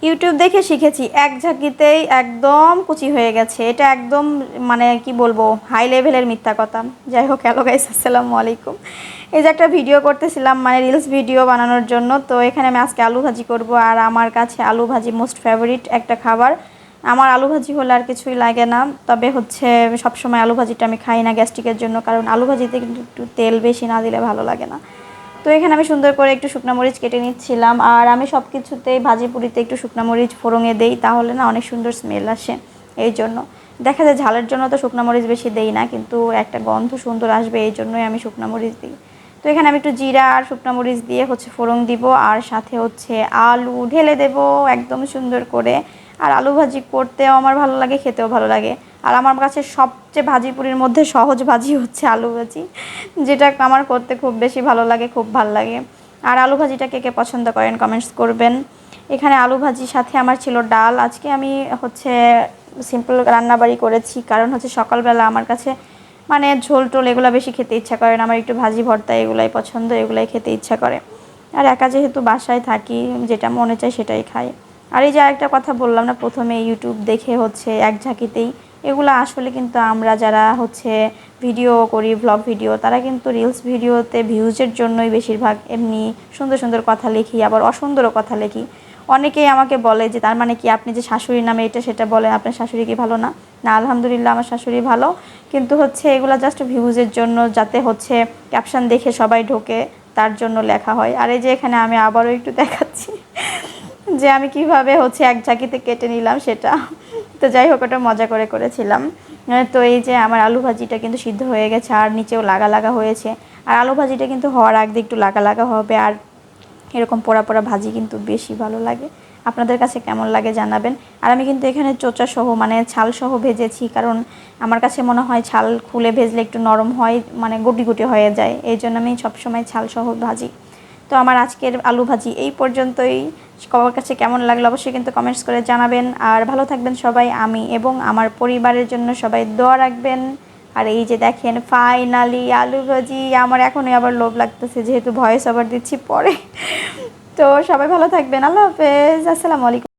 YouTube দেখে শিখেছি, এক ঝাঁকিতেই একদম কুচি হয়ে গেছে। এটা একদম মানে কি বলবো, হাই লেভেলের মিথ্যা কথা। যাই হোক, হ্যালো গাইস, আসসালামু আলাইকুম। এই যে একটা ভিডিও করতেছিলাম, মানে রিলস ভিডিও বানানোর জন্য। তো এখানে আমি আজকে আলু ভাজি করব, আর আমার কাছে আলু ভাজি মোস্ট ফেভারিট একটা খাবার। আমার আলু ভাজি হলে আর কিছুই লাগে না। তবে হচ্ছে সবসময় আলু ভাজিটা আমি খাই না গ্যাস্ট্রিকের জন্য, কারণ আলু ভাজিতে কিন্তু একটু তেল বেশি না দিলে ভালো লাগে না। তো এখানে আমি সুন্দর করে একটু শুকনো মরিচ কেটে নিচ্ছিলাম। আর আমি সব কিছুতেই ভাজি পুরিতে একটু শুকনো মরিচ ফোড়ঙে দেই, তাহলে না অনেক সুন্দর স্মেল আসে। এই জন্য দেখা যায় ঝালের জন্য তো শুকনো মরিচ বেশি দেই না, কিন্তু একটা গন্ধ সুন্দর আসবে এই জন্যই আমি শুকনো মরিচ দিই। তো এখানে আমি একটু জিরা আর শুকনো মরিচ দিয়ে হচ্ছে ফোড়ন দিব, আর সাথে হচ্ছে আলু ঢেলে দেব একদম সুন্দর করে। আর আলু ভাজি করতেও আমার ভালো লাগে, খেতেও ভালো লাগে। আর আমার কাছে সবচেয়ে ভাজি পুরির মধ্যে সহজ ভাজি হচ্ছে আলু ভাজি, যেটা আমার করতে খুব বেশি ভালো লাগে, খুব ভালো লাগে। আর আলু ভাজিটা কে কে পছন্দ করেন কমেন্টস করবেন। এখানে আলু ভাজির সাথে আমার ছিল ডাল। আজকে আমি হচ্ছে সিম্পল রান্নাবাড়ি করেছি, কারণ হচ্ছে সকালবেলা আমার কাছে মানে ঝোল টোল এগুলো বেশি খেতে ইচ্ছা করে না। আমার একটু ভাজি ভর্তা এগুলাই পছন্দ, এগুলাই খেতে ইচ্ছা করে। আর একা যেহেতু বাসায় থাকি, যেটা মনে চায় সেটাই খাই। আর এই যে আরেকটা কথা বললাম না প্রথমে, ইউটিউব দেখে হচ্ছে এক ঝাঁকিতেই, এগুলো আসলে কিন্তু আমরা যারা হচ্ছে ভিডিও করি, ভ্লগ ভিডিও, তারা কিন্তু রিলস ভিডিওতে ভিউজের জন্যই বেশিরভাগ এমনি সুন্দর সুন্দর কথা লিখি, আবার অসুন্দরও কথা লিখি। অনেকেই আমাকে বলে যে তার মানে কি আপনি যে শাশুড়ির নামে এটা সেটা বলে, আপনার শাশুড়ি কি ভালো না? না, আলহামদুলিল্লাহ আমার শাশুড়ি ভালো। কিন্তু হচ্ছে এগুলো জাস্ট ভিউজের জন্য, যাতে হচ্ছে ক্যাপশন দেখে সবাই ঢোকে, তার জন্য লেখা হয়। আর এই যে এখানে আমি আবারও একটু দেখাচ্ছি যে আমি কিভাবে হচ্ছে এক ঝাঁকিতে কেটে নিলাম সেটা। তো যাই হোক, ওটা মজা করে করেছিলাম। তো এই যে আমার আলু ভাজিটা কিন্তু সিদ্ধ হয়ে গেছে, আর নিচেও লাগা লাগা হয়েছে। আর আলু ভাজিটা কিন্তু হওয়ার আগে একটু লাগা লাগা হবে, আর এরকম পোড়া পোড়া ভাজি কিন্তু বেশি ভালো লাগে। আপনাদের কাছে কেমন লাগে জানাবেন। আর আমি কিন্তু এখানে চোচা সহ মানে ছাল সহ ভেজেছি, কারণ আমার কাছে মনে হয় ছাল খুলে ভেজলে একটু নরম হয়, মানে গুটি গুটি হয়ে যায়, এই জন্য আমি সবসময় ছাল সহ ভাজি। তো আমার আজকের আলু ভাজি এই পর্যন্তই। সবার কাছে কেমন লাগলো অবশ্যই কিন্তু কমেন্টস করে জানাবেন। আর ভালো থাকবেন সবাই, আমি এবং আমার পরিবারের জন্য সবাই দোয়া রাখবেন। আর এই যে দেখেন ফাইনালি আলু ভাজি, আমার এখনই আবার লোভ লাগতেছে যেহেতু ভয়েস ওভার দিচ্ছি পরে। তো সবাই ভালো থাকবেন, আল্লাহ হাফেজ, আসসালামু আলাইকুম।